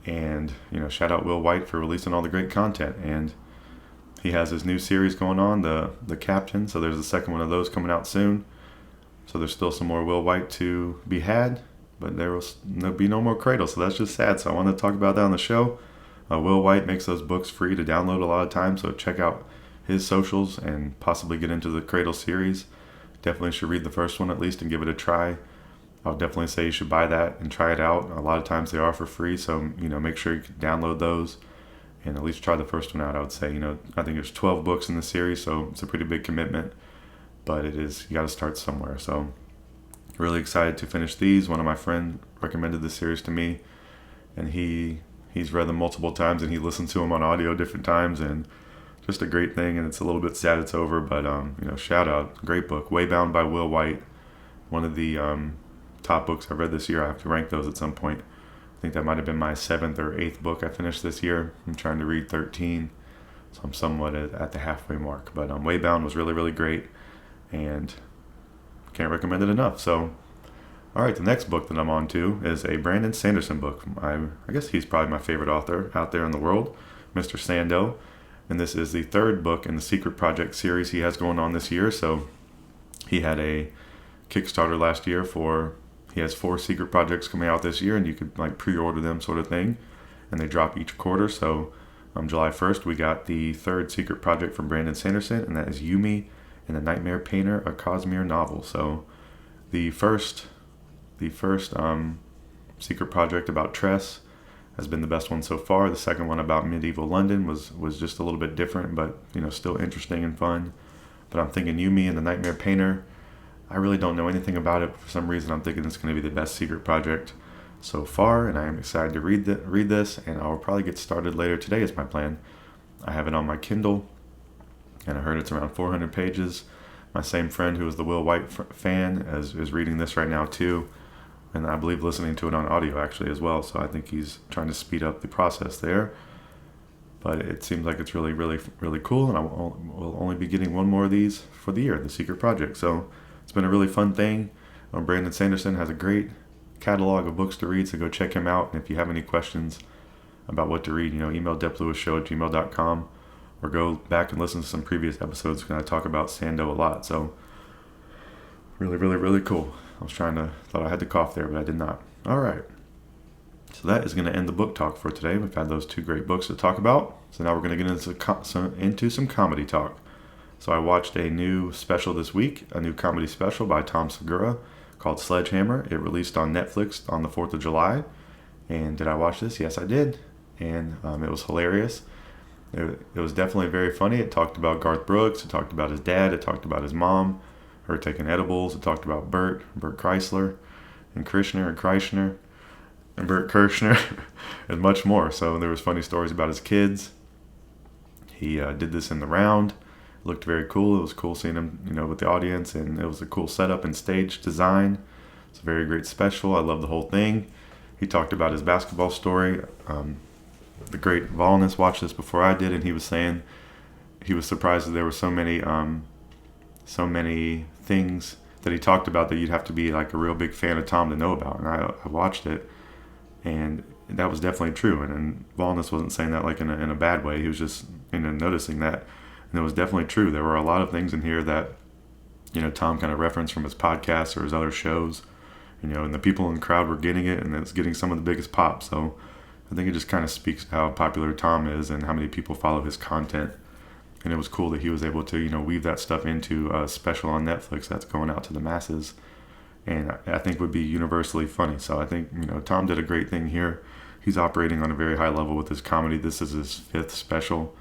And, shout out Will Wight for releasing all the great content. And he has his new series going on, the Captain. So there's a second one of those coming out soon. So there's still some more Will Wight to be had. But there'll be no more Cradle. So that's just sad. So I want to talk about that on the show. Will Wight makes those books free to download a lot of times. So check out his socials and possibly get into the Cradle series. Definitely should read the first one at least and give it a try. I'll definitely say you should buy that and try it out. A lot of times they are for free, so make sure you can download those and at least try the first one out. I would say I think there's 12 books in the series, so it's a pretty big commitment, but you got to start somewhere. So really excited to finish these. One of my friends recommended this series to me, and he's read them multiple times and he listens to them on audio different times, and just a great thing. And it's a little bit sad it's over, but shout out, great book, Waybound by Will Wight, one of the top books I've read this year. I have to rank those at some point. I think that might have been my 7th or 8th book I finished this year. I'm trying to read 13, so I'm somewhat at the halfway mark. But Waybound was really, really great, and can't recommend it enough. So, all right, the next book that I'm on to is a Brandon Sanderson book. I guess he's probably my favorite author out there in the world, Mr. Sando. And this is the 3rd book in the Secret Project series he has going on this year. So he had a Kickstarter last year he has 4 secret projects coming out this year, and you could like pre-order them sort of thing, and they drop each quarter. So on July 1st, we got the 3rd secret project from Brandon Sanderson, and that is Yumi and the Nightmare Painter, a Cosmere Novel. So the first secret project about Tress has been the best one so far. The second one about medieval London was just a little bit different, but still interesting and fun. But I'm thinking Yumi and the Nightmare Painter, I really don't know anything about it, but for some reason I'm thinking it's going to be the best secret project so far, and I am excited to read this, and I'll probably get started later today is my plan. I have it on my Kindle, and I heard it's around 400 pages. My same friend who is the Will Wight fan is reading this right now too, and I believe listening to it on audio actually as well, so I think he's trying to speed up the process there. But it seems like it's really, really, really cool, and I will only be getting one more of these for the year, the secret project. So it's been a really fun thing. Brandon Sanderson has a great catalog of books to read, so go check him out. And if you have any questions about what to read, email DepLewisShow@gmail.com, or go back and listen to some previous episodes because I talk about Sando a lot. So really, really, really cool. Thought I had to cough there, but I did not. All right. So that is going to end the book talk for today. We've had those 2 great books to talk about. So now we're going to get into some comedy talk. So I watched a new special this week, a new comedy special by Tom Segura called Sledgehammer. It released on Netflix on the 4th of July. And did I watch this? Yes, I did. And it was hilarious. It was definitely very funny. It talked about Garth Brooks. It talked about his dad. It talked about his mom, her taking edibles. It talked about Bert Kreisler, and Kreischer, and Bert Kirschner, and much more. So there was funny stories about his kids. He did this in the round. It looked very cool. It was cool seeing him, with the audience, and it was a cool setup and stage design. It's a very great special. I love the whole thing. He talked about his basketball story. The great Volness watched this before I did, and he was saying he was surprised that there were so many things that he talked about that you'd have to be like a real big fan of Tom to know about. And I watched it, and that was definitely true. And Volness wasn't saying that like in a bad way. He was just noticing that, and it was definitely true. There were a lot of things in here that Tom kind of referenced from his podcast or his other shows, and the people in the crowd were getting it, and it's getting some of the biggest pop. So I think it just kind of speaks how popular Tom is and how many people follow his content. And it was cool that he was able to, weave that stuff into a special on Netflix that's going out to the masses, and I think would be universally funny. So I think, Tom did a great thing here. He's operating on a very high level with his comedy. This is his 5th special.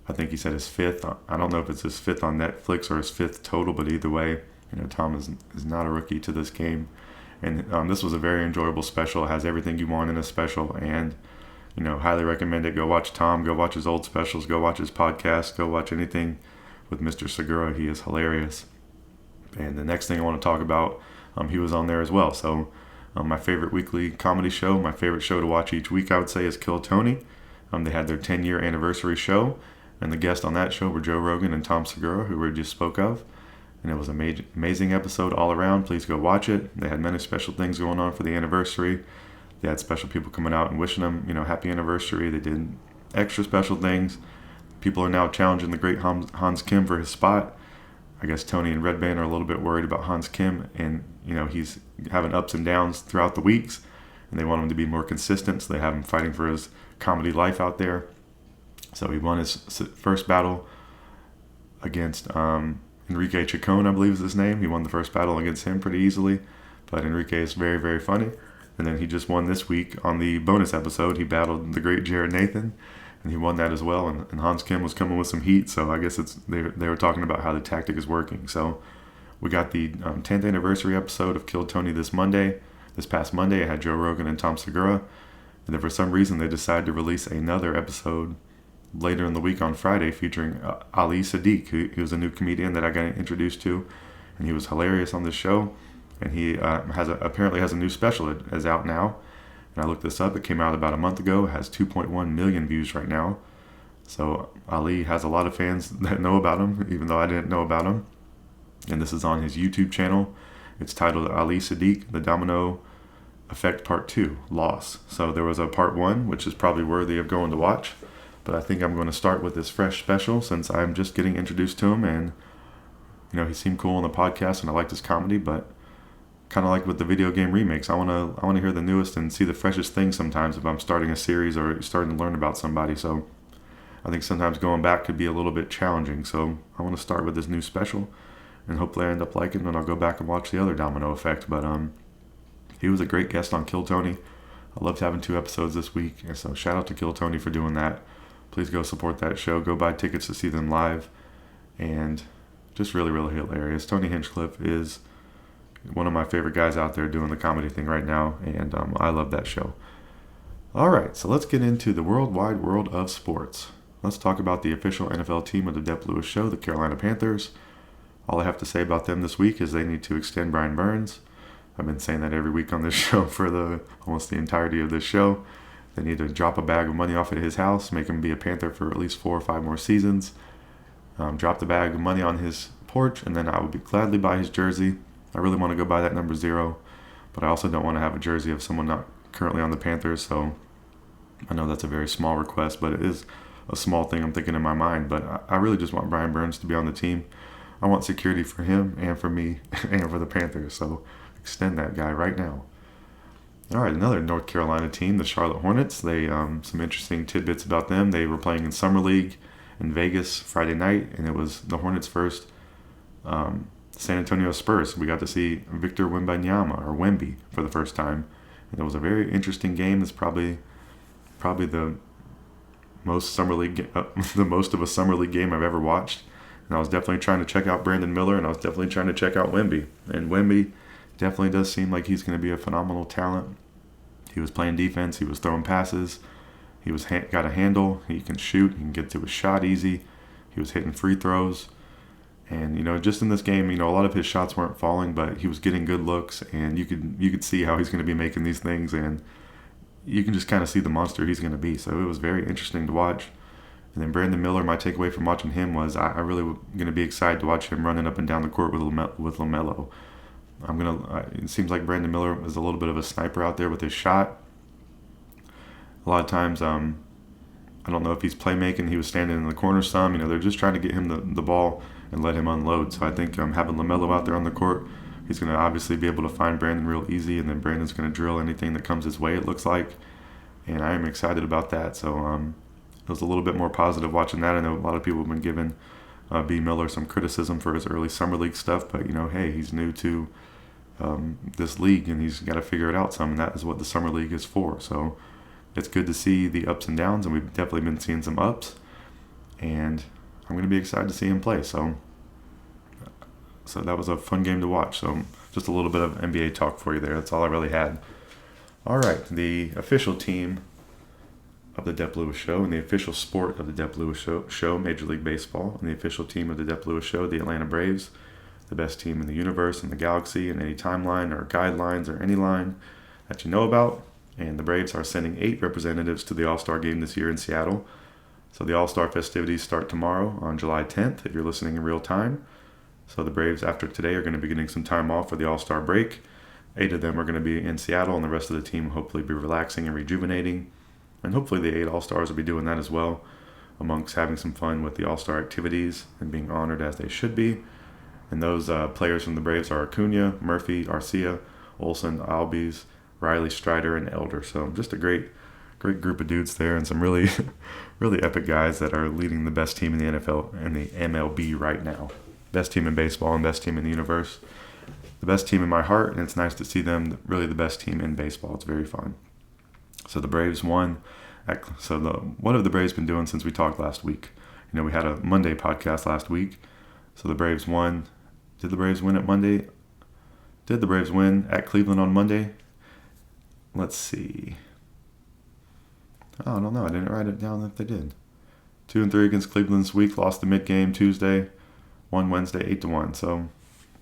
I think he said his 5th. I don't know if it's his 5th on Netflix or his 5th total, but either way, Tom is not a rookie to this game. And this was a very enjoyable special. It has everything you want in a special, and highly recommend it. Go watch Tom. Go watch his old specials. Go watch his podcast. Go watch anything with Mr. Segura. He is hilarious. And the next thing I want to talk about, he was on there as well. So my favorite weekly comedy show, my favorite show to watch each week, I would say, is Kill Tony. They had their 10-year anniversary show, and the guests on that show were Joe Rogan and Tom Segura, who we just spoke of. And it was an amazing episode all around. Please go watch it. They had many special things going on for the anniversary. They had special people coming out and wishing them, happy anniversary. They did extra special things. People are now challenging the great Hans Kim for his spot. I guess Tony and Red Band are a little bit worried about Hans Kim, and he's having ups and downs throughout the weeks, and they want him to be more consistent, so they have him fighting for his comedy life out there. So he won his first battle against Enrique Chacon, I believe is his name. He won the first battle against him pretty easily, but Enrique is very, very funny. And then he just won this week on the bonus episode. He battled the great Jared Nathan, and he won that as well. And Hans Kim was coming with some heat, so I guess they were talking about how the tactic is working. So we got the 10th anniversary episode of Kill Tony this past Monday. It had Joe Rogan and Tom Segura. And then for some reason they decided to release another episode later in the week on Friday featuring Ali Sadiq, who was a new comedian that I got introduced to, and he was hilarious on this show. And he apparently has a new special that is out now. And I looked this up. It came out about a month ago. It has 2.1 million views right now. So Ali has a lot of fans that know about him, even though I didn't know about him. And this is on his YouTube channel. It's titled Ali Sadiq, The Domino Effect Part 2, Loss. So there was a Part 1, which is probably worthy of going to watch. But I think I'm going to start with this fresh special since I'm just getting introduced to him. And, he seemed cool on the podcast and I liked his comedy. But kind of like with the video game remakes. I want to hear the newest and see the freshest things sometimes if I'm starting a series or starting to learn about somebody. So I think sometimes going back could be a little bit challenging. So I want to start with this new special, and hopefully I end up liking it, and I'll go back and watch the other Domino Effect. But he was a great guest on Kill Tony. I loved having 2 episodes this week, and so shout out to Kill Tony for doing that. Please go support that show. Go buy tickets to see them live, and just really, really hilarious. Tony Hinchcliffe is one of my favorite guys out there doing the comedy thing right now, and I love that show. All right, so let's get into the worldwide world of sports. Let's talk about the official NFL team of the Dep Lewis Show, the Carolina Panthers. All I have to say about them this week is they need to extend Brian Burns. I've been saying that every week on this show for almost the entirety of this show. They need to drop a bag of money off at his house, make him be a Panther for at least 4 or 5 more seasons. Drop the bag of money on his porch, and then I would gladly buy his jersey. I really want to go buy that number 0, but I also don't want to have a jersey of someone not currently on the Panthers, so I know that's a very small request, but it is a small thing I'm thinking in my mind. But I really just want Brian Burns to be on the team. I want security for him and for me and for the Panthers, so extend that guy right now. All right, another North Carolina team, the Charlotte Hornets. They some interesting tidbits about them. They were playing in Summer League in Vegas Friday night, and it was the Hornets' first San Antonio Spurs. We got to see Victor Wembanyama, or Wemby, for the first time, and it was a very interesting game. It's probably the most the most of a summer league game I've ever watched. And I was definitely trying to check out Brandon Miller, and I was definitely trying to check out Wemby. And Wemby definitely does seem like he's going to be a phenomenal talent. He was playing defense. He was throwing passes. He was got a handle. He can shoot. He can get to his shot easy. He was hitting free throws. And, just in this game, a lot of his shots weren't falling, but he was getting good looks, and you could see how he's going to be making these things, and you can just kind of see the monster he's going to be. So it was very interesting to watch. And then Brandon Miller, my takeaway from watching him was I really going to be excited to watch him running up and down the court with LaMelo. It seems like Brandon Miller is a little bit of a sniper out there with his shot. A lot of times, I don't know if he's playmaking. He was standing in the corner some. They're just trying to get him the ball and let him unload. So I think having LaMelo out there on the court, he's going to obviously be able to find Brandon real easy, and then Brandon's going to drill anything that comes his way, it looks like. And I am excited about that. So it was a little bit more positive watching that. I know a lot of people have been giving B. Miller some criticism for his early summer league stuff, but hey, he's new to this league, and he's got to figure it out some, and that is what the summer league is for. So it's good to see the ups and downs, and we've definitely been seeing some ups, and I'm going to be excited to see him play. So that was a fun game to watch. So just a little bit of NBA talk for you there. That's all I really had. All right, the official team of the Dep Lewis Show and the official sport of the Dep Lewis Show, Major League Baseball, and the official team of the Dep Lewis Show, the Atlanta Braves, the best team in the universe and the galaxy in any timeline or guidelines or any line that you know about. And the Braves are sending 8 representatives to the All-Star game this year in Seattle. So the All-Star festivities start tomorrow on July 10th if you're listening in real time. So the Braves, after today, are going to be getting some time off for the All-Star break. 8 of them are going to be in Seattle, and the rest of the team will hopefully be relaxing and rejuvenating. And hopefully the 8 All-Stars will be doing that as well, amongst having some fun with the All-Star activities and being honored as they should be. And those players from the Braves are Acuna, Murphy, Arcia, Olson, Albies, Riley, Strider, and Elder. So just a great group of dudes there, and some really, really epic guys that are leading the best team in the NFL and the MLB right now. Best team in baseball and best team in the universe. The best team in my heart, and it's nice to see them really the best team in baseball. It's very fun. So the Braves won. What have the Braves been doing since we talked last week? We had a Monday podcast last week. So the Braves won. Did the Braves win at Monday? Did the Braves win at Cleveland on Monday? Let's see. Oh, I don't know. I didn't write it down if they did. 2-3 against Cleveland this week. Lost the mid-game Tuesday. Won Wednesday 8-1. So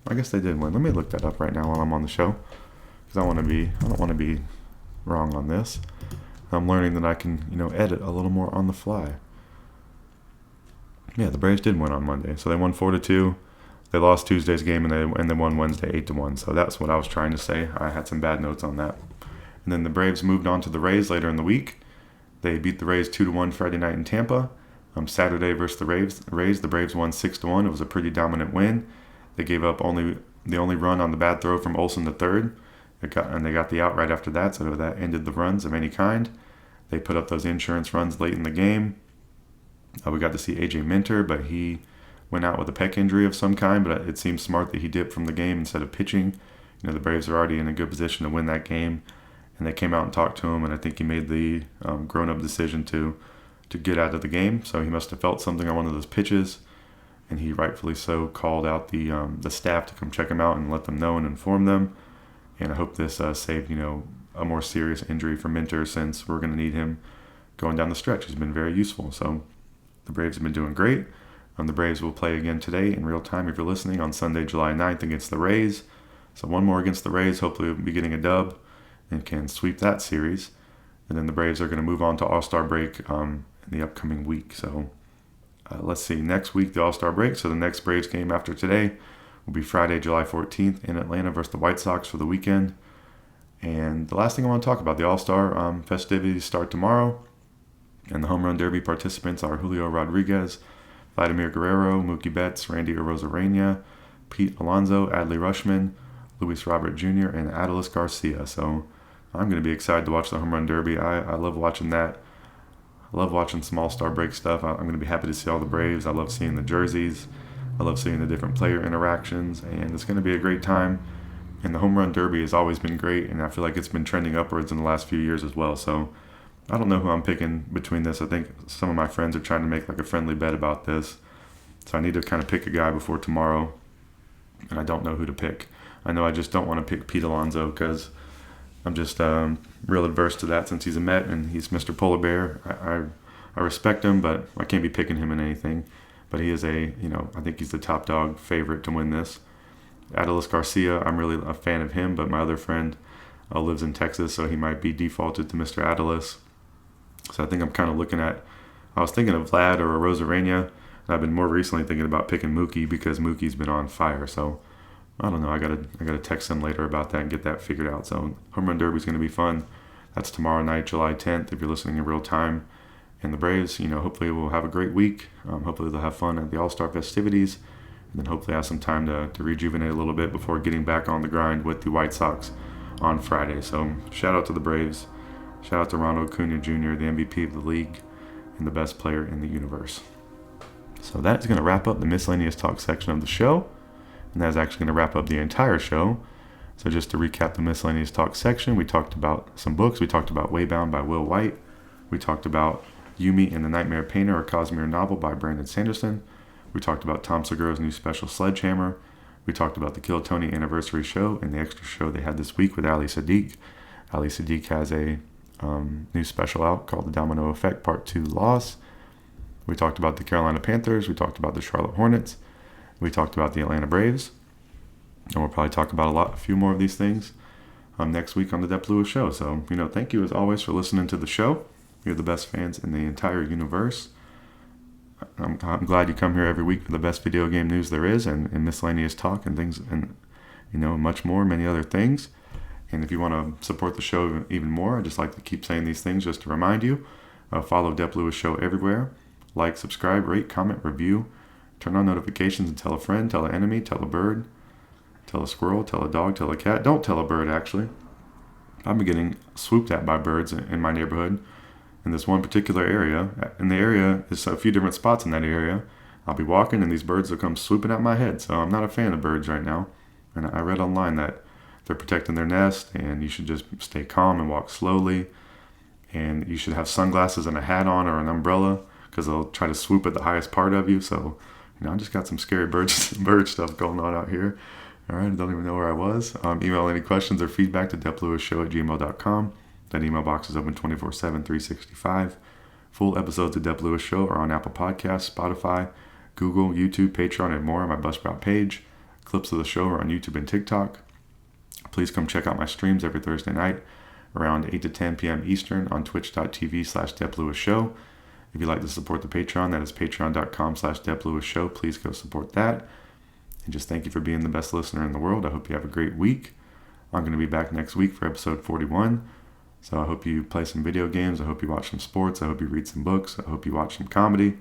I guess they did win. Let me look that up right now while I'm on the show, because I don't want to be wrong on this. I'm learning that I can, edit a little more on the fly. Yeah, the Braves did win on Monday. So they won 4-2. They lost Tuesday's game, and they won Wednesday 8-1. So that's what I was trying to say. I had some bad notes on that. And then the Braves moved on to the Rays later in the week. They beat the Rays 2-1 Friday night in Tampa. Saturday versus the Rays, the Braves won 6-1. It was a pretty dominant win. They gave up only the only run on the bad throw from Olsen the third. And they got the out right after that, so that ended the runs of any kind. They put up those insurance runs late in the game. We got to see AJ Minter, but he went out with a pec injury of some kind, but it seems smart that he dipped from the game instead of pitching. The Braves are already in a good position to win that game, and they came out and talked to him, and I think he made the grown-up decision to get out of the game. So he must have felt something on one of those pitches, and he rightfully so called out the staff to come check him out and let them know and inform them. And I hope this saved a more serious injury for Minter, since we're going to need him going down the stretch. He's been very useful. So the Braves have been doing great. The Braves will play again today in real time, if you're listening, on Sunday, July 9th against the Rays. So one more against the Rays. Hopefully we'll be getting a dub and can sweep that series. And then the Braves are going to move on to All-Star break in the upcoming week. So let's see. Next week, the All-Star break. So the next Braves game after today will be Friday, July 14th in Atlanta versus the White Sox for the weekend. And the last thing I want to talk about, the All-Star festivities start tomorrow. And the Home Run Derby participants are Julio Rodriguez, Vladimir Guerrero, Mookie Betts, Randy Arozarena, Pete Alonso, Adley Rutschman, Luis Robert Jr., and Adolis Garcia. So I'm going to be excited to watch the Home Run Derby. I love watching that. I love watching some All-Star break stuff. I'm going to be happy to see all the Braves. I love seeing the jerseys. I love seeing the different player interactions. And it's going to be a great time. And the Home Run Derby has always been great, and I feel like it's been trending upwards in the last few years as well. So I don't know who I'm picking between this. I think some of my friends are trying to make like a friendly bet about this. So I need to kind of pick a guy before tomorrow, and I don't know who to pick. I know I just don't want to pick Pete Alonso because I'm just real adverse to that since he's a Met and he's Mr. Polar Bear. I respect him, but I can't be picking him in anything. But he is I think he's the top dog favorite to win this. Adolis Garcia, I'm really a fan of him, but my other friend lives in Texas, so he might be defaulted to Mr. Adolis. So I think I'm kind of I was thinking of Vlad or Arozarena, and I've been more recently thinking about picking Mookie because Mookie's been on fire. So I don't know. I gotta text him later about that and get that figured out. So Home Run Derby is going to be fun. That's tomorrow night, July 10th, if you're listening in real time. And the Braves, hopefully will have a great week. Hopefully they'll have fun at the All-Star festivities, and then hopefully have some time to rejuvenate a little bit before getting back on the grind with the White Sox on Friday. So shout out to the Braves. Shout out to Ronald Acuna Jr., the MVP of the league and the best player in the universe. So that's going to wrap up the Miscellaneous Talk section of the show. And that's actually going to wrap up the entire show. So just to recap the Miscellaneous Talk section, we talked about some books. We talked about Waybound by Will Wight. We talked about Yumi and the Nightmare Painter, a Cosmere Novel by Brandon Sanderson. We talked about Tom Segura's new special Sledgehammer. We talked about the Kill Tony anniversary show and the extra show they had this week with Ali Sadiq. Ali Sadiq has a new special out called The Domino Effect Part 2 Loss. We talked about the Carolina Panthers. We talked about the Charlotte Hornets. We talked about the Atlanta Braves. And we'll probably talk about a few more of these things next week on the Dep Lewis Show. So, thank you as always for listening to the show. You're the best fans in the entire universe. I'm glad you come here every week for the best video game news there is and miscellaneous talk and things and, much more, many other things. And if you want to support the show even more, I just like to keep saying these things just to remind you. Follow Dep Lewis Show everywhere. Like, subscribe, rate, comment, review. Turn on notifications and tell a friend, tell an enemy, tell a bird, tell a squirrel, tell a dog, tell a cat. Don't tell a bird, actually. I've been getting swooped at by birds in my neighborhood in this one particular area. In the area, there's a few different spots in that area. I'll be walking and these birds will come swooping at my head. So I'm not a fan of birds right now. And I read online that they're protecting their nest and you should just stay calm and walk slowly. And you should have sunglasses and a hat on or an umbrella because they'll try to swoop at the highest part of you. So, I just got some scary bird stuff going on out here. All right, I don't even know where I was. Email any questions or feedback to DepLewisShow@gmail.com. That email box is open 24/7, 365. Full episodes of Dep Lewis Show are on Apple Podcasts, Spotify, Google, YouTube, Patreon, and more on my Buzzsprout page. Clips of the show are on YouTube and TikTok. Please come check out my streams every Thursday night around 8 to 10 p.m. Eastern on twitch.tv/DepLewisShow. If you'd like to support the Patreon, that is patreon.com/DepLewisShow. Please go support that. And just thank you for being the best listener in the world. I hope you have a great week. I'm going to be back next week for episode 41. So I hope you play some video games. I hope you watch some sports. I hope you read some books. I hope you watch some comedy.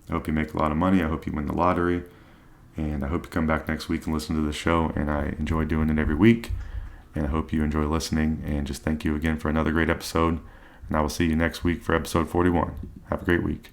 I hope you make a lot of money. I hope you win the lottery. And I hope you come back next week and listen to the show. And I enjoy doing it every week. And I hope you enjoy listening. And just thank you again for another great episode. And I will see you next week for episode 41. Have a great week.